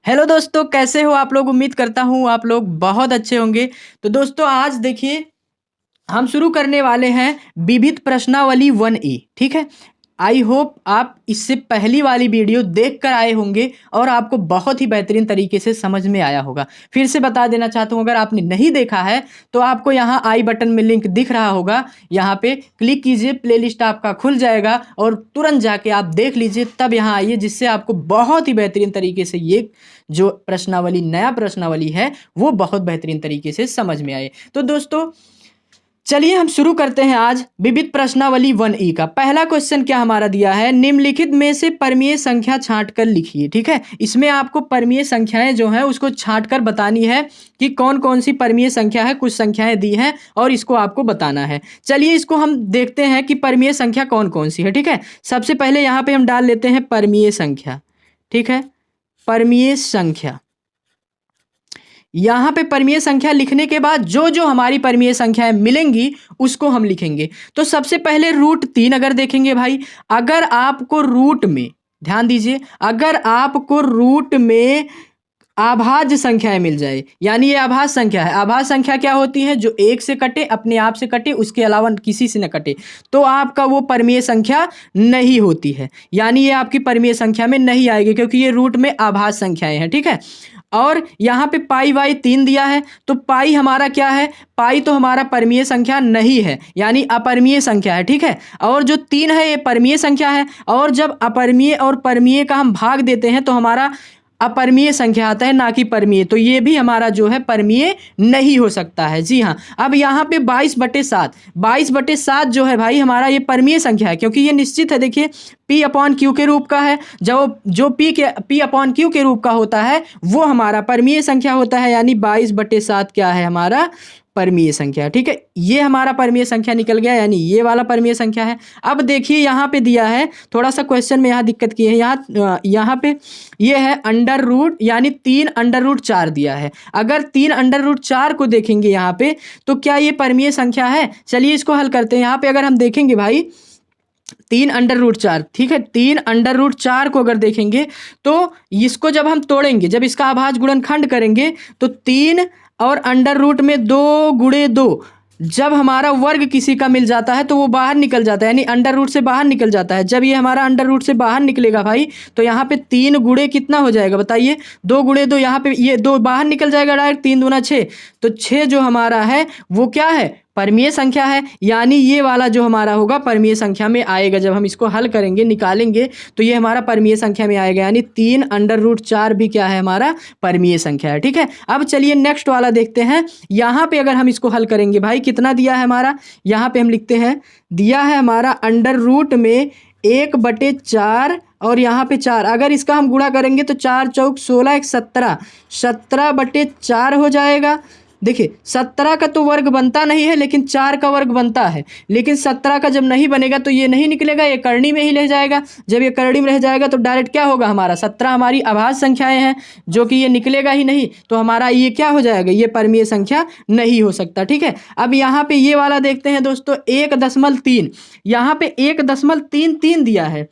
Hello दोस्तों, कैसे हो आप लोग। उम्मीद करता हूँ आप लोग बहुत अच्छे होंगे। तो दोस्तों आज देखिए हम शुरू करने वाले हैं विविध प्रश्नावली 1A। ठीक है। आई होप आप इससे पहली वाली वीडियो देख कर आए होंगे और आपको बहुत ही बेहतरीन तरीके से समझ में आया होगा। फिर से बता देना चाहता हूँ, अगर आपने नहीं देखा है तो आपको यहाँ आई बटन में लिंक दिख रहा होगा, यहाँ पे क्लिक कीजिए, प्लेलिस्ट आपका खुल जाएगा और तुरंत जाके आप देख लीजिए, तब यहाँ आइए, जिससे आपको बहुत ही बेहतरीन तरीके से ये जो प्रश्नावली, नया प्रश्नावली है, वो बहुत बेहतरीन तरीके से समझ में आए। तो दोस्तों चलिए हम शुरू करते हैं आज विविध प्रश्नावली 1E का। पहला क्वेश्चन क्या हमारा दिया है, निम्नलिखित में से परमीय संख्या छांट कर लिखिए। ठीक है, इसमें आपको परमीय संख्याएं जो हैं उसको छांट कर बतानी है कि कौन कौन सी परमीय संख्या है। कुछ संख्याएं दी हैं और इसको आपको बताना है। चलिए इसको हम देखते हैं कि परमीय संख्या कौन कौन सी है। ठीक है, सबसे पहले यहाँ पे हम डाल लेते हैं परमीय संख्या। ठीक है, परमीय संख्या। यहाँ पे परमीय संख्या लिखने के बाद जो जो हमारी परमीय संख्याएं मिलेंगी उसको हम लिखेंगे। तो सबसे पहले √3 अगर देखेंगे भाई, अगर आपको रूट में, ध्यान दीजिए, अगर आपको रूट में आभाज्य संख्याएं मिल जाए, यानी ये आभाज्य संख्या है। आभाज्य संख्या क्या होती है, जो एक से कटे, अपने आप से कटे, उसके अलावा किसी से न कटे, तो आपका वो परमीय संख्या नहीं होती है, यानी ये आपकी परमीय संख्या में नहीं आएगी, क्योंकि ये रूट में आभाज्य संख्याएं हैं। ठीक है, और यहाँ पे पाई बाई 3 दिया है, तो पाई हमारा क्या है, पाई तो हमारा परमीय संख्या नहीं है, यानी अपरमीय संख्या है। ठीक है, और जो 3 है ये परमीय संख्या है, और जब अपरमीय और परमीय का हम भाग देते हैं तो हमारा अपरमीय संख्या आता है, ना कि परमीय, तो ये भी हमारा जो है परमीय नहीं हो सकता है। जी हाँ, अब यहाँ पे 22/7, 22/7 जो है भाई हमारा ये परमीय संख्या है, क्योंकि ये निश्चित है। देखिए P/Q के रूप का है, जो P/Q के रूप का होता है वो हमारा परमीय संख्या होता है, यानी 22/7 क्या है, हमारा परमीय संख्या। ठीक है, ये हमारा परमीय संख्या निकल गया, यानी ये वाला परमीय संख्या है। अब देखिए यहाँ पे दिया है, थोड़ा सा क्वेश्चन में यहाँ दिक्कत की है, यहाँ पे ये है अंडर रूट, यानी 3√4 दिया है। अगर 3√4 को देखेंगे यहाँ पे, तो क्या ये परमीय संख्या है। चलिए इसको हल करते हैं। यहाँ पे अगर हम देखेंगे भाई 3√4, ठीक है, 3√4 को अगर देखेंगे तो इसको जब हम तोड़ेंगे, जब इसका अभाज्य गुणनखंड करेंगे, तो 3 और अंडर रूट में 2 × 2, जब हमारा वर्ग किसी का मिल जाता है तो वो बाहर निकल जाता है, यानी अंडर रूट से बाहर निकल जाता है। जब ये हमारा अंडर रूट से बाहर निकलेगा भाई, तो यहाँ पे 3 गुणे कितना हो जाएगा बताइए, 2 × 2, यहाँ पे ये 2 बाहर निकल जाएगा डायरेक्ट, 3 दूना 6, तो 6 जो हमारा है वो क्या है, परमीय संख्या है, यानी ये वाला जो हमारा होगा परमीय संख्या में आएगा। जब हम इसको हल करेंगे, निकालेंगे, तो ये हमारा परमीय संख्या में आएगा, यानी 3√4 भी क्या है, हमारा परमीय संख्या है। ठीक है, अब चलिए नेक्स्ट वाला देखते हैं। यहाँ पे अगर हम इसको हल करेंगे भाई, कितना दिया है हमारा, यहाँ पे हम लिखते हैं, दिया है हमारा अंडर रूट में 1/4 और यहाँ पे 4, अगर इसका हम गुणा करेंगे तो 4 चौक 16, 1 17, 17/4 हो जाएगा। देखिए 17 का तो वर्ग बनता नहीं है, लेकिन 4 का वर्ग बनता है, लेकिन 17 का जब नहीं बनेगा तो ये नहीं निकलेगा, ये करनी में ही रह जाएगा। जब ये करनी में रह जाएगा तो डायरेक्ट क्या होगा, हमारा 17 हमारी अभाज्य संख्याएं हैं, जो कि ये निकलेगा ही नहीं, तो हमारा ये क्या हो जाएगा, ये परमीय संख्या नहीं हो सकता। ठीक है, अब यहाँ पे ये वाला देखते हैं दोस्तों, 1.3, यहाँ पे 1.33 दिया है,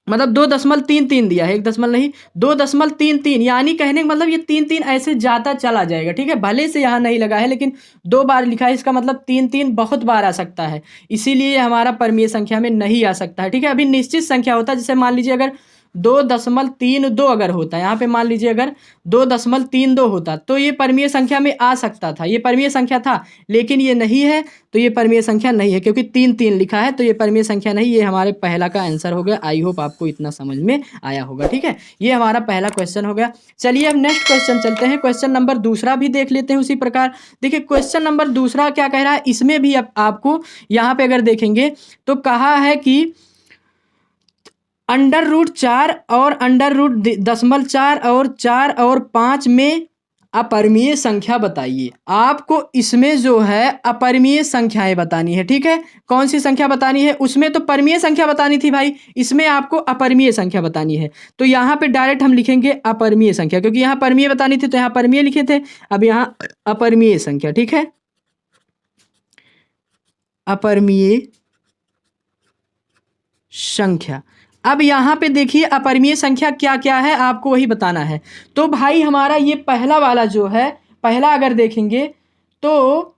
मतलब 2.33 दिया है, 1 दशमलव नहीं, 2.33, यानी कहने का मतलब ये 3 ऐसे जाता चला जाएगा। ठीक है, भले से यहाँ नहीं लगा है, लेकिन 2 बार लिखा है, इसका मतलब 3 बहुत बार आ सकता है, इसीलिए हमारा परमीय संख्या में नहीं आ सकता है। ठीक है, अभी निश्चित संख्या होता है, जैसे मान लीजिए अगर 2.32 अगर होता है, यहाँ पे मान लीजिए अगर 2.32 होता तो ये परमीय संख्या में आ सकता था, ये परमीय संख्या था, लेकिन ये नहीं है, तो ये परमीय संख्या नहीं है, क्योंकि 3 लिखा है, तो ये परमीय संख्या नहीं। ये हमारे पहला का आंसर हो गया। आई होप आपको इतना समझ में आया होगा। ठीक है, ये हमारा पहला क्वेश्चन हो गया। चलिए अब नेक्स्ट क्वेश्चन चलते हैं, क्वेश्चन नंबर दूसरा भी देख लेते हैं उसी प्रकार। देखिए क्वेश्चन नंबर दूसरा क्या कह रहा है, इसमें भी आपको यहाँ पे अगर देखेंगे तो कहा है कि अंडर रूट 4 और अंडर रूट 0.4 और 4 और 5 में अपरिमेय संख्या बताइए। आपको इसमें जो है अपरिमेय संख्याएं बतानी है। ठीक है, कौन सी संख्या बतानी है, उसमें तो परिमेय संख्या बतानी थी भाई, इसमें आपको अपरिमेय संख्या बतानी है। तो यहाँ पे डायरेक्ट हम लिखेंगे अपरिमेय संख्या, क्योंकि यहाँ परिमेय बतानी थी तो यहाँ परिमेय लिखे थे, अब यहाँ अपरिमेय संख्या। ठीक है, अपरिमेय संख्या। अब यहाँ पे देखिए अपरिमेय संख्या क्या क्या है आपको वही बताना है। तो भाई हमारा ये पहला वाला जो है, पहला अगर देखेंगे तो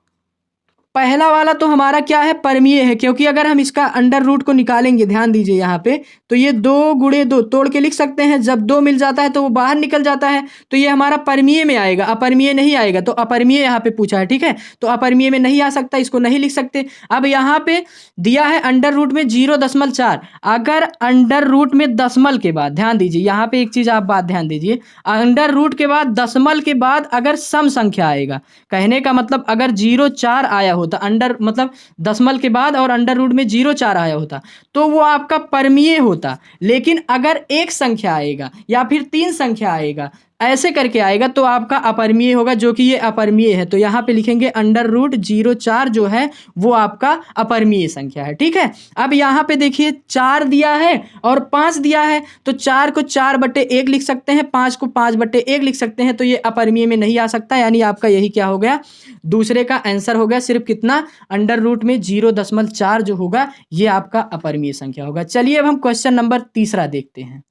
पहला वाला तो हमारा क्या है, परमीय है, क्योंकि अगर हम इसका अंडर रूट को निकालेंगे, ध्यान दीजिए यहाँ पे, तो ये 2 गुणे 2 तोड़ के लिख सकते हैं। जब 2 मिल जाता है तो वो बाहर निकल जाता है, तो ये हमारा परमीय में आएगा, अपरिमेय नहीं आएगा। तो अपरिमेय यहाँ पे पूछा है, ठीक है, तो अपरिमेय में नहीं आ सकता, इसको नहीं लिख सकते। अब यहाँ पे दिया है अंडर रूट में 0.4, अगर अंडर रूट में दशमल के बाद, ध्यान दीजिए यहाँ पे एक चीज आप बात ध्यान दीजिए, अंडर रूट के बाद दशमल के बाद अगर सम संख्या आएगा, कहने का मतलब अगर 0.4 आया होता अंडर, मतलब दशमल के बाद और अंडर रूट में 0.4 आया होता तो वो आपका परमीय होता। लेकिन अगर एक संख्या आएगा या फिर 3 संख्या आएगा, ऐसे करके आएगा, तो आपका अपरिमेय होगा, जो कि ये अपरिमेय है। तो यहाँ पे लिखेंगे अंडर रूट 0.4 जो है वो आपका अपरिमेय संख्या है, ठीक है। अब यहाँ पे देखिए 4 दिया है और 5 दिया है, तो 4 को 4/1 लिख सकते हैं, 5 को 5/1 लिख सकते हैं, तो ये अपरिमेय में नहीं आ सकता। यानी आपका यही क्या हो गया, दूसरे का आंसर हो गया सिर्फ कितना, अंडर रूट में 0.4 जो होगा ये आपका अपरिमेय संख्या होगा। चलिए अब हम क्वेश्चन नंबर तीसरा देखते हैं।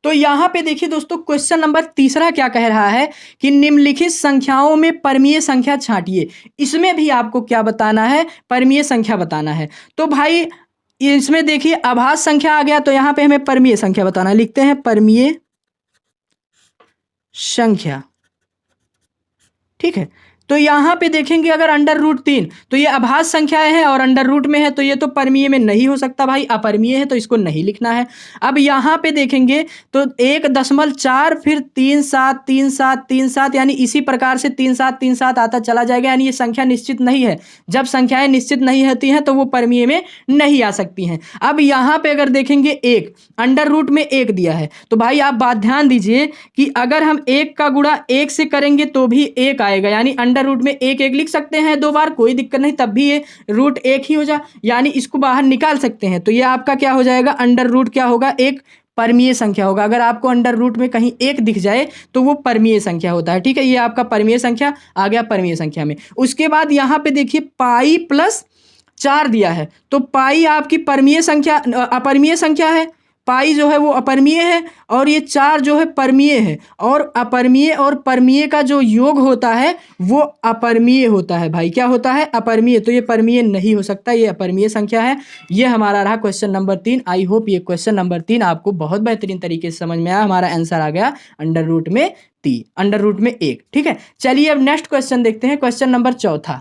तो यहां पे देखिए दोस्तों, क्वेश्चन नंबर तीसरा क्या कह रहा है कि निम्नलिखित संख्याओं में परमीय संख्या छांटिए। इसमें भी आपको क्या बताना है, परमीय संख्या बताना है। तो भाई इसमें देखिए आभास संख्या आ गया, तो यहां पे हमें परमीय संख्या बताना है, लिखते हैं परमीय संख्या, ठीक है। तो यहां पे देखेंगे अगर अंडर रूट 3, तो ये आभास संख्याएं हैं और अंडर रूट में है, तो ये तो परमीय में नहीं हो सकता भाई, अपरिमेय है, तो इसको नहीं लिखना है। अब यहां पे देखेंगे तो 1.4 फिर 3 7 3 7 3 7, यानी इसी प्रकार से 3 7 3 7 आता चला जाएगा, यानी ये संख्या निश्चित नहीं है। जब संख्याएं निश्चित नहीं होती हैं तो वो परमीय में नहीं आ सकती हैं। अब यहां पे अगर देखेंगे 1 अंडर रूट में 1 दिया है, तो भाई आप बात ध्यान दीजिए कि अगर हम 1 का गुणा 1 से करेंगे तो भी 1 आएगा, यानी अंडर रूट में 1 लिख सकते हैं 2 बार, कोई दिक्कत नहीं, तब भी ये रूट 1 ही हो जा, यानी इसको बाहर निकाल सकते हैं। तो ये आपका क्या हो जाएगा, अंडर रूट क्या होगा, एक परमीय संख्या होगा। अगर आपको अंडर रूट में कहीं 1 दिख जाए तो वो परमीय संख्या होता है, ठीक है। ये आपका परमीय संख्या आ गया परमीय संख्या में। उसके बाद यहां पे देखिए पाई प्लस 4 दिया है, तो पाई आपकी परमीय संख्या, अपरिमेय संख्या है, पाई जो है वो अपरिमेय है और ये 4 जो है परमीय है, और अपरिमेय और परमीय का जो योग होता है वो अपरिमेय होता है भाई, क्या होता है, अपरिमेय। तो ये परमीय नहीं हो सकता, ये अपरिमेय संख्या है। ये हमारा रहा क्वेश्चन नंबर 3। आई होप ये क्वेश्चन नंबर 3 आपको बहुत बेहतरीन तरीके से समझ में आया। हमारा आंसर आ गया अंडर रूट में 3, अंडर रूट में 1, ठीक है। चलिए अब नेक्स्ट क्वेश्चन देखते हैं, क्वेश्चन नंबर 4।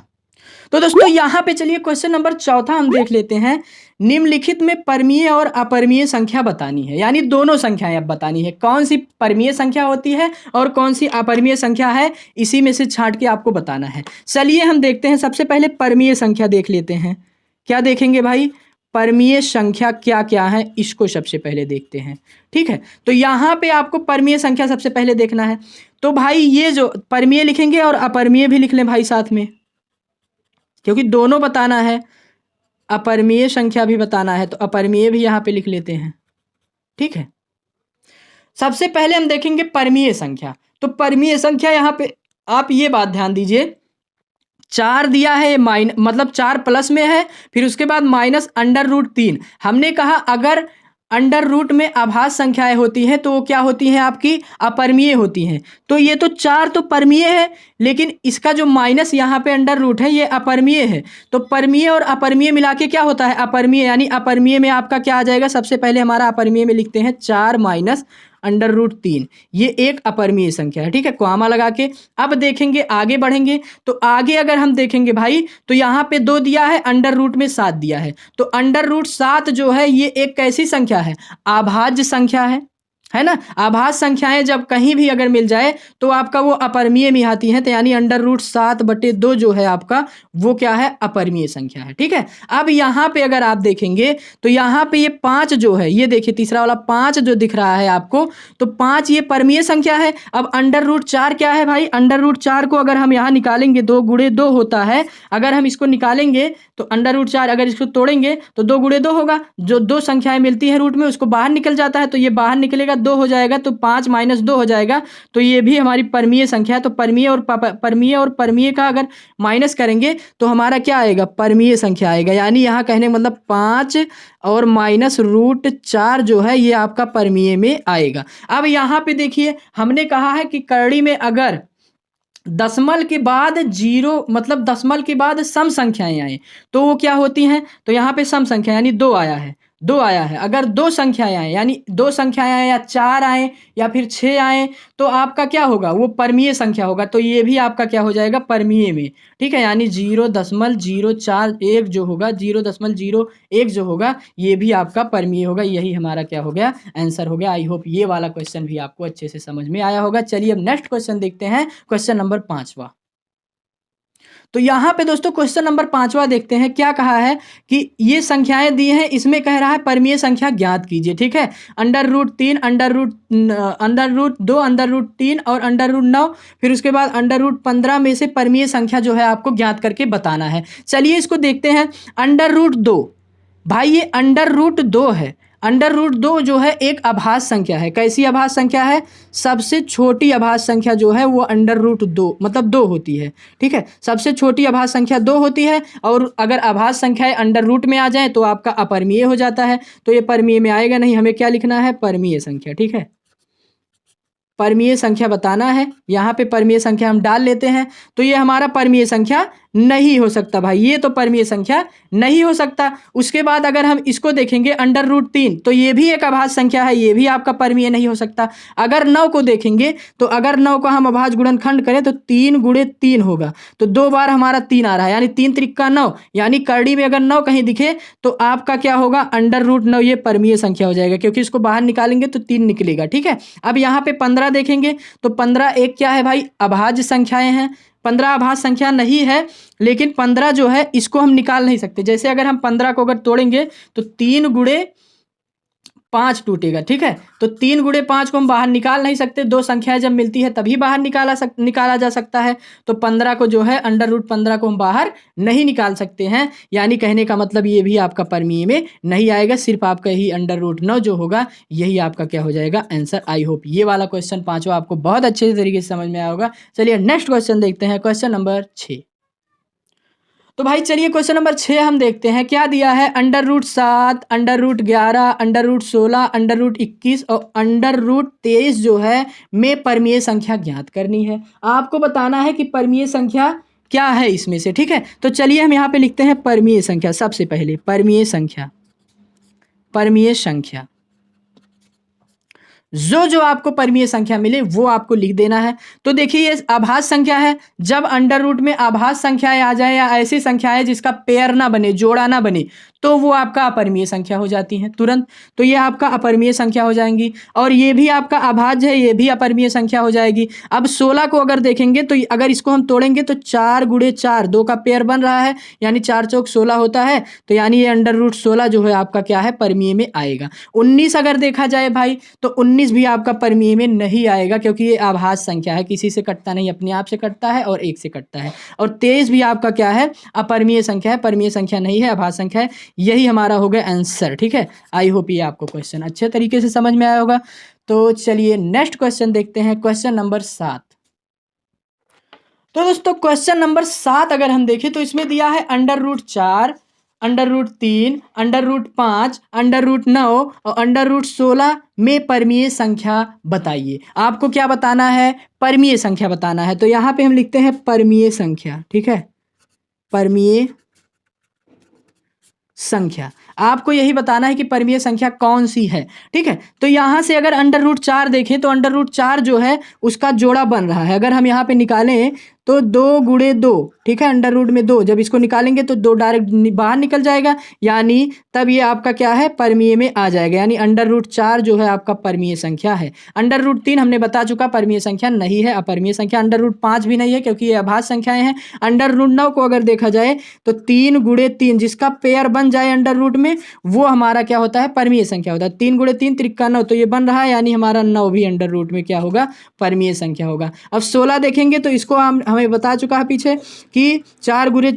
तो दोस्तों यहाँ पे चलिए क्वेश्चन नंबर 4 हम देख लेते हैं। निम्नलिखित में परमीय और अपरिमेय संख्या बतानी है, यानी दोनों संख्याएं अब बतानी है, कौन सी परमीय संख्या होती है और कौन सी अपरिमेय संख्या है, इसी में से छांट के आपको बताना है। चलिए हम देखते हैं, सबसे पहले परमीय संख्या देख लेते हैं। क्या देखेंगे भाई, परमीय संख्या क्या क्या है, इसको सबसे पहले देखते हैं, ठीक है। तो यहाँ पे आपको परमीय संख्या सबसे पहले देखना है। तो भाई ये जो परमीय लिखेंगे और अपरिमेय भी लिख लें भाई साथ में, क्योंकि दोनों बताना है, अपरिमेय संख्या भी बताना है, तो अपरिमेय भी यहाँ पे लिख लेते हैं, ठीक है। सबसे पहले हम देखेंगे परमीय संख्या। तो परमीय संख्या यहाँ पे आप ये बात ध्यान दीजिए, 4 दिया है, मतलब 4 प्लस में है, फिर उसके बाद माइनस अंडर रूट 3। हमने कहा अगर अंडर रूट में आभास संख्याएं होती हैं तो वो क्या होती हैं, आपकी अपरिमेय होती हैं। तो ये तो 4 तो परमीय है, लेकिन इसका जो माइनस यहाँ पे अंडर रूट है ये अपरिमेय है। तो परमीय और अपरिमेय मिला के क्या होता है, अपरिमेय। यानी अपरिमेय में आपका क्या आ जाएगा, सबसे पहले हमारा अपरिमेय में लिखते हैं 4 माइनस अंडर रूट 3, ये एक अपरिमेय संख्या है, ठीक है, कॉमा लगा के। अब देखेंगे आगे बढ़ेंगे, तो आगे अगर हम देखेंगे भाई, तो यहाँ पे 2 दिया है, अंडर रूट में 7 दिया है। तो अंडर रूट 7 जो है ये एक कैसी संख्या है, अभाज्य संख्या है ना। आभास संख्याएं जब कहीं भी अगर मिल जाए तो आपका वो अपरिमेय में आती हैं, तो यानी अंडर रूट 7/2 जो है आपका वो क्या है, अपरिमेय संख्या है, ठीक है। अब यहाँ पे अगर आप देखेंगे तो यहाँ पे ये 5 जो है, ये देखिए तीसरा वाला 5 जो दिख रहा है आपको, तो 5 ये परमीय संख्या है। अब अंडर रूट 4 क्या है भाई, अंडर रूट 4 को अगर हम यहाँ निकालेंगे, 2 गुणे 2 होता है, अगर हम इसको निकालेंगे तो अंडर रूट 4 अगर इसको तोड़ेंगे तो 2 गुणे 2 होगा, जो 2 संख्याएं मिलती है रूट में उसको बाहर निकल जाता है, तो ये बाहर निकलेगा 2 हो जाएगा, तो 5 माइनस 2 हो जाएगा, तो ये भी हमारी परमीय संख्या है। तो परमीय और परमीय का अगर माइनस करेंगे तो हमारा क्या आएगा, परमीय संख्या आएगा। यानी यहाँ कहने का मतलब 5 और माइनस रूट 4 जो है ये आपका परमीय में आएगा। अब यहाँ पे देखिए हमने कहा है कि करड़ी में अगर दशमल के बाद जीरो मतलब दशमल के बाद सम संख्याएं आए तो वो क्या होती हैं, तो यहाँ पे सम संख्या यानी 2 आया है, 2 आया है। अगर 2 संख्याएं आए यानी 2 संख्याएं आए या 4 आए या फिर 6 आए तो आपका क्या होगा, वो परमीय संख्या होगा। तो ये भी आपका क्या हो जाएगा, परमीय में। ठीक है, यानी 0.041 जो होगा, 0.01 जो होगा ये भी आपका परमीय होगा। यही हमारा क्या हो गया, आंसर हो गया। आई होप ये वाला क्वेश्चन भी आपको अच्छे से समझ में आया होगा। चलिए अब नेक्स्ट क्वेश्चन देखते हैं, क्वेश्चन नंबर 5वां। तो यहाँ पे दोस्तों क्वेश्चन नंबर 5वां देखते हैं, क्या कहा है कि ये संख्याएं दी हैं, इसमें कह रहा है परमीय संख्या ज्ञात कीजिए। ठीक है, √3, √2, √3 और √9, फिर उसके बाद √15 में से परमीय संख्या जो है आपको ज्ञात करके बताना है। चलिए इसको देखते हैं। √2 भाई ये √2 है। √2 जो है एक अभाज्य संख्या है। कैसी अभाज्य संख्या है, सबसे छोटी अभाज्य संख्या जो है वो √2 मतलब 2 होती है। ठीक है, सबसे छोटी अभाज्य संख्या 2 होती है, और अगर अभाज्य संख्याएं अंडर रूट में आ जाए तो आपका अपरमीय हो जाता है। तो ये परमीय में आएगा नहीं, हमें क्या लिखना है, परमीय संख्या। ठीक है, परमीय संख्या बताना है। यहाँ पे परमीय संख्या हम डाल लेते हैं, तो ये हमारा परमीय संख्या नहीं हो सकता भाई, ये तो परमीय संख्या नहीं हो सकता। उसके बाद अगर हम इसको देखेंगे √3, तो ये भी एक अभाज्य संख्या है, ये भी आपका परमीय नहीं हो सकता। अगर 9 को देखेंगे तो अगर 9 को हम अभाज्य गुणनखंड करें तो 3 × 3 होगा, तो 2 बार हमारा 3 आ रहा है, यानी 3 त्रिका 9, यानी करड़ी में अगर 9 कहीं दिखे तो आपका क्या होगा, √9 ये परमीय संख्या हो जाएगा, क्योंकि इसको बाहर निकालेंगे तो 3 निकलेगा। ठीक है, अब यहाँ पे 15 देखेंगे तो 15 एक क्या है भाई, अभाज्य संख्याएं हैं। 15 अभाज्य संख्या नहीं है, लेकिन 15 जो है इसको हम निकाल नहीं सकते। जैसे अगर हम 15 को अगर तोड़ेंगे तो 3 × 5 टूटेगा। ठीक है, तो 3 × 5 को हम बाहर निकाल नहीं सकते, 2 संख्याएं जब मिलती है तभी बाहर निकाला जा सकता है। तो 15 को जो है √15 को हम बाहर नहीं निकाल सकते हैं, यानी कहने का मतलब ये भी आपका परमीय में नहीं आएगा। सिर्फ आपका यही √9 जो होगा यही आपका क्या हो जाएगा, आंसर। आई होप ये वाला क्वेश्चन 5वां आपको बहुत अच्छे तरीके से समझ में आया होगा। चलिए नेक्स्ट क्वेश्चन देखते हैं, क्वेश्चन नंबर 6। तो भाई चलिए क्वेश्चन नंबर 6 हम देखते हैं, क्या दिया है, √7, √11, √16, √21 और √23 जो है में परमीय संख्या ज्ञात करनी है। आपको बताना है कि परमीय संख्या क्या है इसमें से। ठीक है, तो चलिए हम यहाँ पे लिखते हैं परमीय संख्या। सबसे पहले परमीय संख्या, परमीय संख्या जो आपको परमीय संख्या मिले वो आपको लिख देना है। तो देखिए ये अभाज्य संख्या है, जब अंडर रूट में अभाज्य संख्याएं आ जाए या ऐसी संख्याएं जिसका पेयर ना बने, जोड़ा ना बने, तो वो आपका अपरिमेय संख्या हो जाती हैं तुरंत। तो ये आपका अपरिमेय संख्या हो जाएंगी, और ये भी आपका अभाज्य है, ये भी अपरिमेय संख्या हो जाएगी। अब 16 को अगर देखेंगे तो अगर इसको हम तोड़ेंगे तो 4 × 4 2 का पेयर बन रहा है, यानी 4 चौक 16 होता है। तो यानी ये √16 जो है आपका क्या है, परमीय में आएगा। 19 अगर देखा जाए भाई तो 19 भी आपका परमीय में नहीं आएगा, क्योंकि ये अभाज्य संख्या है, किसी से कटता नहीं, अपने आप से कटता है और 1 से कटता है। और 23 भी आपका क्या है, अपरिमेय संख्या है, परमीय संख्या नहीं है, अभाज्य संख्या है। यही हमारा हो गया आंसर। ठीक है, आई होप ये आपको क्वेश्चन अच्छे तरीके से समझ में आया होगा। तो चलिए नेक्स्ट क्वेश्चन देखते हैं, क्वेश्चन नंबर 7। तो दोस्तों क्वेश्चन नंबर 7 अगर हम देखें तो इसमें दिया है √4, √3, √5, √9 और √16 में परमीय संख्या बताइए। आपको क्या बताना है, परमीय संख्या बताना है। तो यहाँ पे हम लिखते हैं परमीय संख्या। ठीक है, परमीय संख्या, आपको यही बताना है कि परमीय संख्या कौन सी है। ठीक है, तो यहाँ से अगर √4 देखें तो √4 जो है उसका जोड़ा बन रहा है। अगर हम यहाँ पे निकालें तो 2 × 2, ठीक है, अंडर रूट में 2, जब इसको निकालेंगे तो 2 डायरेक्ट बाहर निकल जाएगा, यानी तब ये आपका क्या है, परमीय में आ जाएगा। यानी √4 जो है आपका परमीय संख्या है। √3 हमने बता चुका परमीय संख्या नहीं है, अपरमीय संख्या। √5 भी नहीं है, क्योंकि ये अभाज्य संख्याएं हैं। √9 को अगर देखा जाए तो 3 × 3 जिसका पेयर बन जाए अंडर रूट में में, वो हमारा क्या होता है, परिमेय संख्या होता है। 3 गुणे 3 त्रिका 9, तो ये बन रहा है, यानी हमारा 9 भी अंडर रूट में क्या होगा, परिमेय संख्या होगा। अब 16 देखेंगे तो इसको हमें बता चुका है पीछे कि 4 गुणे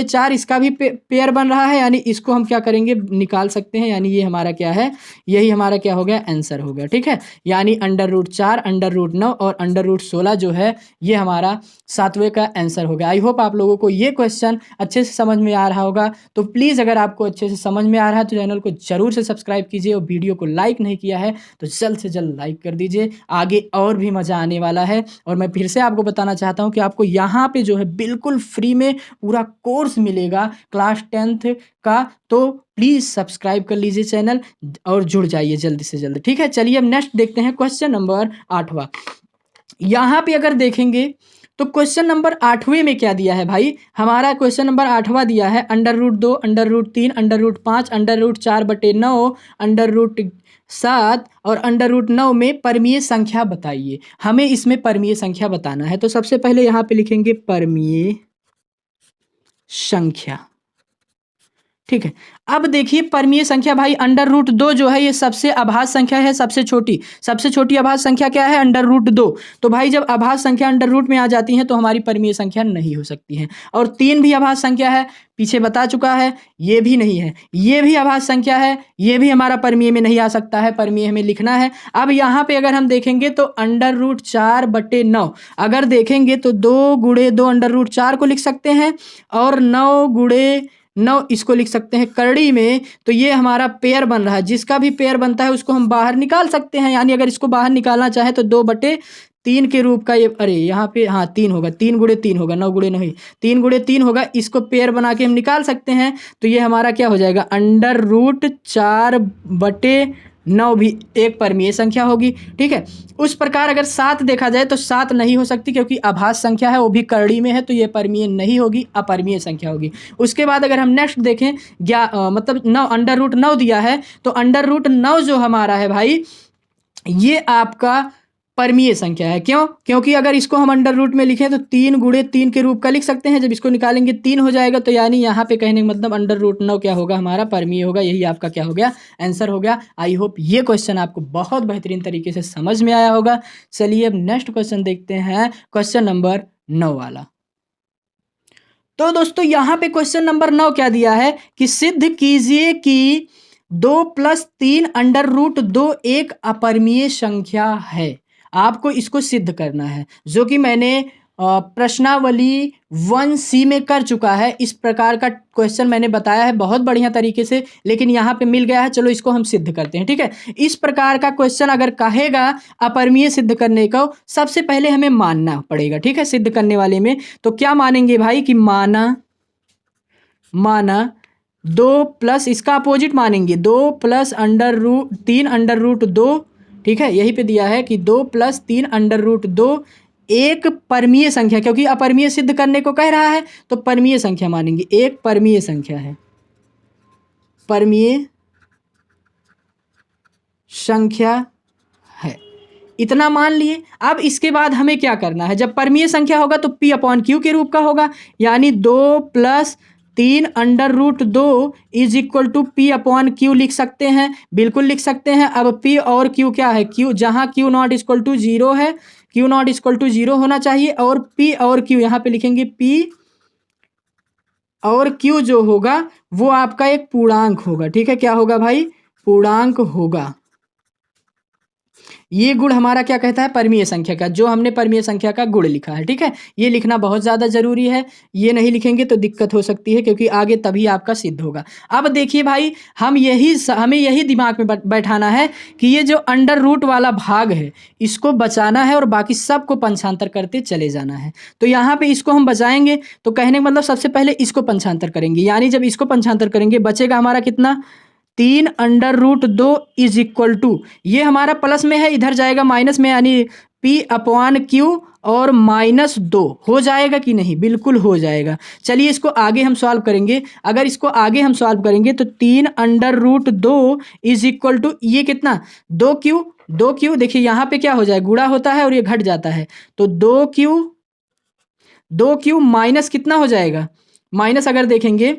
4 इसका भी पेयर बन रहा है, यानी इसको हम क्या करेंगे, निकाल सकते हैं, यानी ये हमारा क्या है, यही हमारा क्या हो गया, आंसर हो गया। ठीक है, यानी अंडर रूट 4, अंडर रूट 9 और अंडर रूट 16 जो है ये हमारा 7वें का आंसर हो गया। आई होप आप लोगों को ये क्वेश्चन अच्छे से समझ में आ रहा होगा। तो प्लीज़ अगर आपको अच्छे से समझ में आ रहा है तो चैनल को जरूर से सब्सक्राइब कीजिए, और वीडियो को लाइक नहीं किया है तो जल्द से जल्द लाइक कर दीजिए, आगे और भी मज़ा आने वाला है। और मैं फिर से आपको बताना चाहता हूँ कि आपको यहाँ पे जो है बिल्कुल फ्री में पूरा कोर्स मिलेगा क्लास 10th का, तो प्लीज़ सब्सक्राइब कर लीजिए चैनल और जुड़ जाइए जल्दी से जल्द। ठीक है, चलिए अब नेक्स्ट देखते हैं क्वेश्चन नंबर 8वां। यहाँ पे अगर देखेंगे तो क्वेश्चन नंबर 8वें में क्या दिया है भाई, हमारा क्वेश्चन नंबर 8वां दिया है under root 2, under root 3, under root 5, under root 4/9, under root 7 और अंडर रूट 9 में परमीय संख्या बताइए। हमें इसमें परमीय संख्या बताना है, तो सबसे पहले यहाँ पे लिखेंगे परमीय संख्या। ठीक है, अब देखिए परमीय संख्या भाई, अंडर रूट 2 जो है ये सबसे अभाज्य संख्या है, सबसे छोटी अभाज्य संख्या क्या है, अंडर रूट 2। तो भाई जब अभाज्य संख्या अंडर रूट में आ जाती है तो हमारी परमीय संख्या नहीं हो सकती है। और 3 भी अभाज्य संख्या है, पीछे बता चुका है, ये भी नहीं है, ये भी अभाज्य संख्या है, ये भी हमारा परमीय में नहीं आ सकता है, परमीय हमें लिखना है। अब यहाँ पे अगर हम देखेंगे तो अंडर रूट 4/9 अगर देखेंगे तो 2 गुणे 2 अंडर रूट 4 को लिख सकते हैं, और 9 गुणे 9 इसको लिख सकते हैं करड़ी में। तो ये हमारा पेयर बन रहा है, जिसका भी पेयर बनता है उसको हम बाहर निकाल सकते हैं, यानी अगर इसको बाहर निकालना चाहे तो 2/3 के रूप का ये, अरे यहाँ पे हाँ 3 होगा, 3 गुणे 3 होगा, 9 गुणे नहीं, 3 गुणे 3 होगा, इसको पेयर बना के हम निकाल सकते हैं। तो ये हमारा क्या हो जाएगा, अंडर रूट 4/9 भी एक परमीय संख्या होगी। ठीक है, उस प्रकार अगर 7 देखा जाए तो 7 नहीं हो सकती, क्योंकि अभाज्य संख्या है, वो भी करड़ी में है, तो ये परमीय नहीं होगी, अपरमीय संख्या होगी। उसके बाद अगर हम नेक्स्ट देखें, मतलब 9 अंडर रूट 9 दिया है, तो अंडर रूट 9 जो हमारा है भाई, ये आपका परमीय संख्या है। क्यों, क्योंकि अगर इसको हम अंडर रूट में लिखें तो 3 गुणे 3 के रूप का लिख सकते हैं, जब इसको निकालेंगे 3 हो जाएगा, तो यानी यहाँ पे कहने का मतलब अंडर रूट 9 क्या होगा, हमारा परमीय होगा। यही आपका क्या हो गया, आंसर हो गया। आई होप ये क्वेश्चन आपको बहुत बेहतरीन तरीके से समझ में आया होगा। चलिए अब नेक्स्ट क्वेश्चन देखते हैं, क्वेश्चन नंबर 9 वाला। तो दोस्तों यहाँ पे क्वेश्चन नंबर 9 क्या दिया है कि सिद्ध कीजिए कि 2 + 3 अंडर रूट 2 एक अपरमीय संख्या है। आपको इसको सिद्ध करना है, जो कि मैंने प्रश्नावली 1C में कर चुका है। इस प्रकार का क्वेश्चन मैंने बताया है बहुत बढ़िया तरीके से, लेकिन यहाँ पे मिल गया है, चलो इसको हम सिद्ध करते हैं। ठीक है, इस प्रकार का क्वेश्चन अगर कहेगा अपरमीय सिद्ध करने को, सबसे पहले हमें मानना पड़ेगा। ठीक है, सिद्ध करने वाले में तो क्या मानेंगे भाई कि माना 2 प्लस इसका अपोजिट मानेंगे, 2 + अंडर रूट 3 अंडर रूट 2। ठीक है, यहीं पे दिया है कि 2 + 3 अंडर रूट 2 एक परमीय संख्या, क्योंकि अपरमीय सिद्ध करने को कह रहा है तो परमीय संख्या मानेंगे, एक परमीय संख्या है, परमीय संख्या है, इतना मान लिए। अब इसके बाद हमें क्या करना है, जब परमीय संख्या होगा तो P/Q के रूप का होगा, यानी 2 + 3 अंडर रूट 2 = P/Q लिख सकते हैं, बिल्कुल लिख सकते हैं। अब P और Q क्या है, Q जहाँ Q0 = 0 है, Q0 = 0 होना चाहिए, और P और Q यहाँ पे लिखेंगे, P और Q जो होगा वो आपका एक पूर्णांक होगा। ठीक है, क्या होगा भाई, पूर्णांक होगा। ये गुण हमारा क्या कहता है, परमीय संख्या का, जो हमने परमीय संख्या का गुण लिखा है। ठीक है, ये लिखना बहुत ज़्यादा ज़रूरी है, ये नहीं लिखेंगे तो दिक्कत हो सकती है, क्योंकि आगे तभी आपका सिद्ध होगा। अब देखिए भाई, हमें यही दिमाग में बैठाना है कि ये जो अंडर रूट वाला भाग है इसको बचाना है, और बाकी सबको पंचांतर करते चले जाना है। तो यहाँ पे इसको हम बचाएंगे, तो कहने का मतलब सबसे पहले इसको पंचांतर करेंगे, यानी जब इसको पंचांतर करेंगे बचेगा हमारा कितना, 3 अंडर रूट 2 = ये हमारा प्लस में है, इधर जाएगा माइनस में, यानी P/Q और -2 हो जाएगा कि नहीं, बिल्कुल हो जाएगा। चलिए इसको आगे हम सॉल्व करेंगे। अगर इसको आगे हम सॉल्व करेंगे तो 3 अंडर रूट 2 = ये कितना, 2Q देखिए यहाँ पे क्या हो जाए, गुणा होता है और ये घट जाता है, तो 2Q माइनस कितना हो जाएगा, माइनस अगर देखेंगे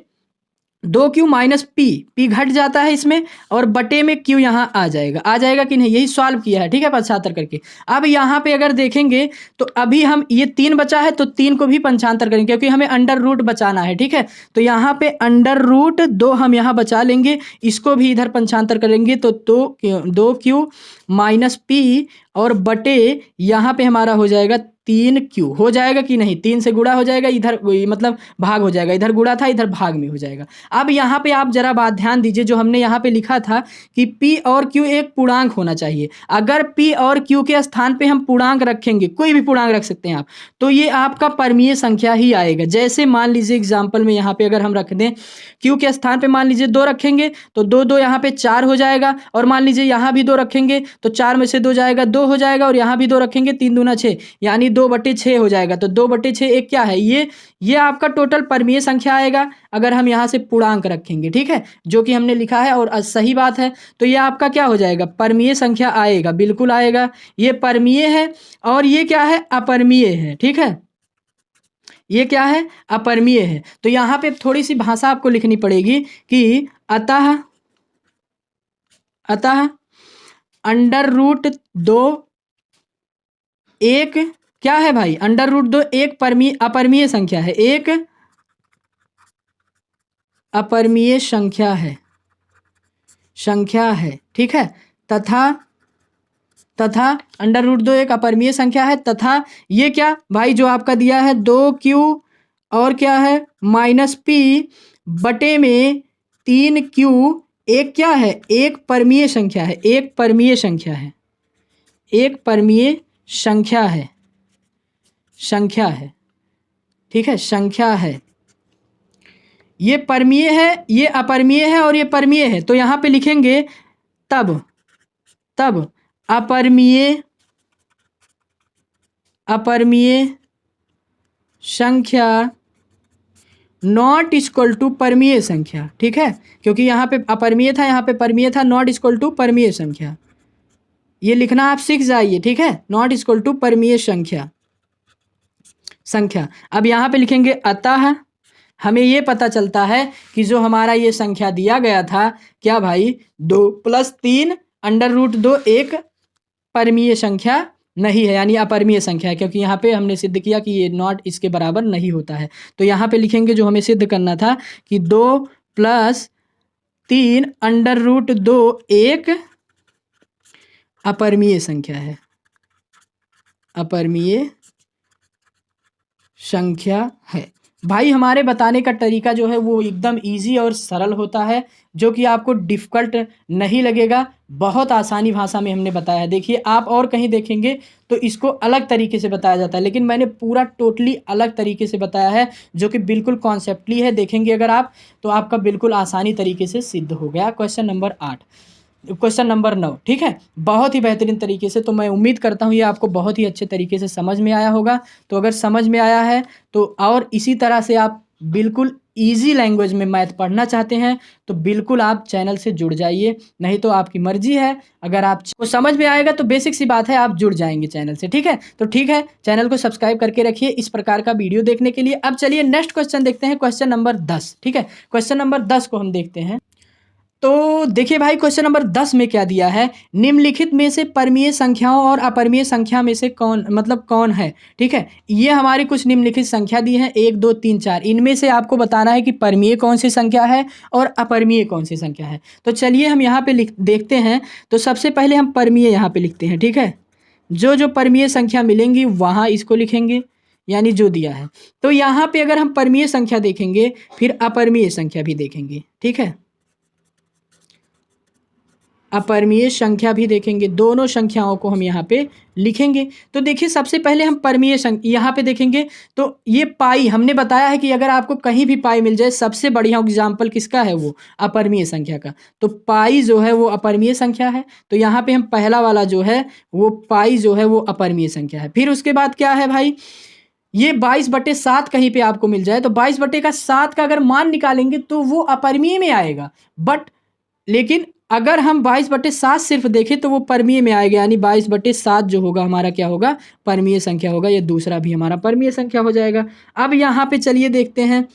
2q माइनस पी घट जाता है इसमें और बटे में q यहाँ आ जाएगा कि नहीं, यही सॉल्व किया है, ठीक है, 75 करके। अब यहाँ पे अगर देखेंगे तो अभी हम ये 3 बचा है तो 3 को भी 75 करेंगे क्योंकि हमें अंडर रूट बचाना है, ठीक है। तो यहाँ पे अंडर रूट 2 हम यहाँ बचा लेंगे, इसको भी इधर 75 करेंगे तो 2q माइनस पी और बटे यहाँ पे हमारा हो जाएगा 3q, हो जाएगा कि नहीं, 3 से गुणा हो जाएगा, इधर मतलब भाग हो जाएगा, इधर गुणा था इधर भाग में हो जाएगा। अब यहाँ पे आप जरा बात ध्यान दीजिए, जो हमने यहाँ पे लिखा था कि p और q एक पूर्णांक होना चाहिए। अगर p और q के स्थान पे हम पूर्णांक रखेंगे, कोई भी पूर्णांक रख सकते हैं आप, तो ये आपका परमीय संख्या ही आएगा। जैसे मान लीजिए एग्जाम्पल में यहाँ पे अगर हम रख दें q के स्थान पे मान लीजिए 2 रखेंगे तो 2 2 यहाँ पे 4 हो जाएगा, और मान लीजिए यहाँ भी 2 रखेंगे तो 4 में से 2 जाएगा 2 हो जाएगा, और यहाँ भी 2 रखेंगे 3 दूना 6 यानी 2/6 हो जाएगा। तो 2/6 एक क्या है, ये आपका टोटल परमीय संख्या आएगा अगर हम यहाँ से पूर्णांक रखेंगे, ठीक है, जो कि हमने लिखा है और सही बात है। तो ये आपका क्या हो जाएगा, परमीय संख्या आएगा, बिल्कुल आएगा। ये परमीय है और ये क्या है, अपरमीय है, ठीक है, ये क्या है, अपरमीय है। तो यहाँ पे थोड़ी सी भाषा आपको लिखनी पड़ेगी कि अतः अंडर रूट 2 एक क्या है भाई, अंडर रूट 2 एक अपरमीय संख्या है, एक अपरमीय संख्या है, ठीक है। तथा अंडर रूट 2 एक अपरमीय संख्या है, तथा ये क्या भाई जो आपका दिया है 2q और क्या है माइनस p बटे में 3q एक क्या है, एक परमीय संख्या है, एक परमीय संख्या है, एक परमीय संख्या है, ठीक है, संख्या है। ये परमीय है, ये अपरमीय है और ये परमीय है। तो यहाँ पे लिखेंगे तब अपरमीय संख्या नॉट इक्वल टू परमीय संख्या, ठीक है, क्योंकि यहाँ पे अपरमीय था, यहाँ पे परमीय था, नॉट इक्वल टू परमीय संख्या, ये लिखना आप सीख जाइए, ठीक है, नॉट इक्वल टू परमीय संख्या। अब यहाँ पे लिखेंगे अतः हमें ये पता चलता है कि जो हमारा ये संख्या दिया गया था क्या भाई 2 + 3 अंडर रूट 2 एक परमीय संख्या नहीं है, यानी अपरमीय संख्या है, क्योंकि यहाँ पे हमने सिद्ध किया कि ये नॉट इसके बराबर नहीं होता है। तो यहाँ पे लिखेंगे जो हमें सिद्ध करना था कि 2 + 3 अंडर रूट 2 एक अपरमीय संख्या है, अपरमीय संख्या है। भाई हमारे बताने का तरीका जो है वो एकदम इजी और सरल होता है, जो कि आपको डिफ़िकल्ट नहीं लगेगा, बहुत आसानी भाषा में हमने बताया है। देखिए आप और कहीं देखेंगे तो इसको अलग तरीके से बताया जाता है, लेकिन मैंने पूरा टोटली अलग तरीके से बताया है, जो कि बिल्कुल कॉन्सेप्टली है। देखेंगे अगर आप तो आपका बिल्कुल आसानी तरीके से सिद्ध हो गया। क्वेश्चन नंबर 9, ठीक है, बहुत ही बेहतरीन तरीके से। तो मैं उम्मीद करता हूँ ये आपको बहुत ही अच्छे तरीके से समझ में आया होगा। तो अगर समझ में आया है तो और इसी तरह से आप बिल्कुल इजी लैंग्वेज में मैथ पढ़ना चाहते हैं तो बिल्कुल आप चैनल से जुड़ जाइए, नहीं तो आपकी मर्जी है। अगर आपको समझ में आएगा तो बेसिक सी बात है, आप जुड़ जाएंगे चैनल से, ठीक है। तो ठीक है, चैनल को सब्सक्राइब करके रखिए इस प्रकार का वीडियो देखने के लिए। अब चलिए नेक्स्ट क्वेश्चन देखते हैं, क्वेश्चन नंबर 10, ठीक है। क्वेश्चन नंबर 10 को हम देखते हैं। तो देखिए भाई क्वेश्चन नंबर 10 में क्या दिया है, निम्नलिखित में से परमीय संख्याओं और अपरमीय संख्या में से कौन है, ठीक है। ये हमारी कुछ निम्नलिखित संख्या दी है 1 2 3 4, इनमें से आपको बताना है कि परमीय कौन सी संख्या है और अपरमीय कौन सी संख्या है। तो चलिए हम यहाँ पे देखते हैं। तो सबसे पहले हम परमीय यहाँ पे लिखते हैं, ठीक है। जो परमीय संख्या मिलेंगी वहाँ इसको लिखेंगे, यानी जो दिया है। तो यहाँ पे अगर हम परमीय संख्या देखेंगे फिर अपरमीय संख्या भी देखेंगे, ठीक है, अपरमीय संख्या भी देखेंगे, दोनों संख्याओं को हम यहाँ पे लिखेंगे। तो देखिए सबसे पहले हम परमीय संख्या यहाँ पे देखेंगे। तो ये पाई हमने बताया है कि अगर आपको कहीं भी पाई मिल जाए, सबसे बढ़िया एग्जाम्पल किसका है, वो अपरमीय संख्या का। तो पाई जो है वो अपरमीय संख्या है। तो यहाँ पे हम पहला वाला जो है वो पाई जो है वो अपरमीय संख्या है। फिर उसके बाद क्या है भाई, ये 22/7 कहीं पे आपको मिल जाए तो 22/7 का अगर मान निकालेंगे तो वो अपरमीय में आएगा। लेकिन अगर हम 22/7 सिर्फ देखें तो वो परमीय में आएगा, यानी 22/7 जो होगा हमारा क्या होगा, परमीय संख्या होगा। ये दूसरा भी हमारा परमीय संख्या हो जाएगा। अब यहाँ पे चलिए देखते हैं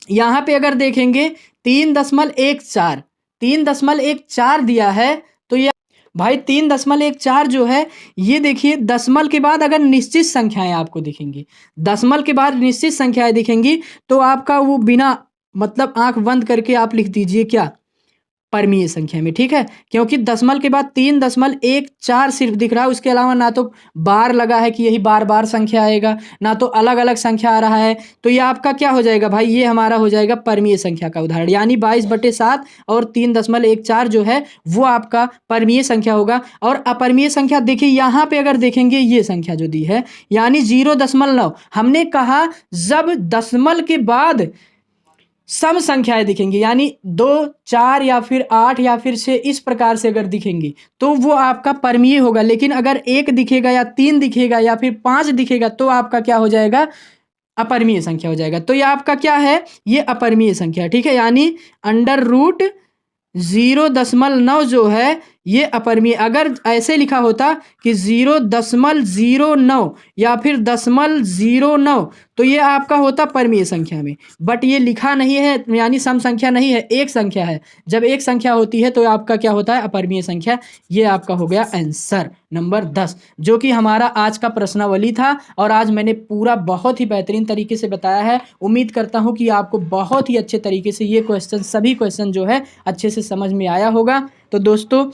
यहाँ पे अगर देखेंगे 3.14, 3.14 दिया है, तो ये भाई 3.14 जो है, ये देखिए दशमलव के बाद अगर निश्चित संख्याएं आपको दिखेंगी, दशमलव के बाद निश्चित संख्याएं दिखेंगी, तो आपका वो बिना मतलब आंख बंद करके आप लिख दीजिए क्या, परमीय संख्या में, ठीक है। क्योंकि दशमलव के बाद 3.14 सिर्फ दिख रहा है, उसके अलावा ना तो बार लगा है कि यही बार बार संख्या आएगा, ना तो अलग अलग संख्या आ रहा है। तो ये आपका क्या हो जाएगा भाई, ये हमारा हो जाएगा परमीय संख्या का उदाहरण, यानी 22/7 और 3.14 जो है वो आपका परमीय संख्या होगा। और अपरमीय संख्या देखिए यहाँ पे अगर देखेंगे, ये संख्या जो दी है यानी 0.9, हमने कहा जब दशमलव के बाद सम संख्याएं दिखेंगी, यानी 2, 4 या फिर 8 या फिर 6 इस प्रकार से अगर दिखेंगी, तो वो आपका परमीय होगा। लेकिन अगर 1 दिखेगा या 3 दिखेगा या फिर 5 दिखेगा, तो आपका क्या हो जाएगा, अपरमीय संख्या हो जाएगा। तो ये आपका क्या है, ये अपरमीय संख्या, ठीक है। यानी √0.9 जो है ये अपरमीय। अगर ऐसे लिखा होता कि 0.09 या फिर 0.09, तो ये आपका होता परमीय संख्या में, बट ये लिखा नहीं है, यानी सम संख्या नहीं है, एक संख्या है। जब एक संख्या होती है तो आपका क्या होता है, अपरमीय संख्या। ये आपका हो गया आंसर नंबर 10, जो कि हमारा आज का प्रश्नावली था। और आज मैंने पूरा बहुत ही बेहतरीन तरीके से बताया है। उम्मीद करता हूँ कि आपको बहुत ही अच्छे तरीके से ये क्वेश्चन, सभी क्वेश्चन जो है अच्छे से समझ में आया होगा। तो दोस्तों,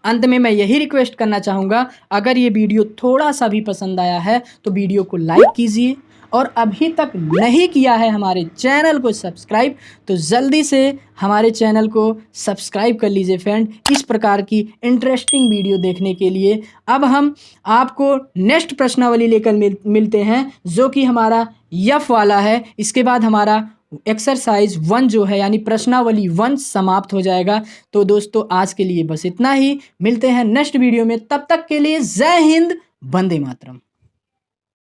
अंत में मैं यही रिक्वेस्ट करना चाहूँगा, अगर ये वीडियो थोड़ा सा भी पसंद आया है तो वीडियो को लाइक कीजिए, और अभी तक नहीं किया है हमारे चैनल को सब्सक्राइब, तो जल्दी से हमारे चैनल को सब्सक्राइब कर लीजिए फ्रेंड, इस प्रकार की इंटरेस्टिंग वीडियो देखने के लिए। अब हम आपको नेक्स्ट प्रश्नावली लेकर मिलते हैं, जो कि हमारा यफ वाला है। इसके बाद हमारा एक्सरसाइज 1 जो है, यानी प्रश्नावली 1 समाप्त हो जाएगा। तो दोस्तों, आज के लिए बस इतना ही, मिलते हैं नेक्स्ट वीडियो में। तब तक के लिए जय हिंद, वंदे मातरम।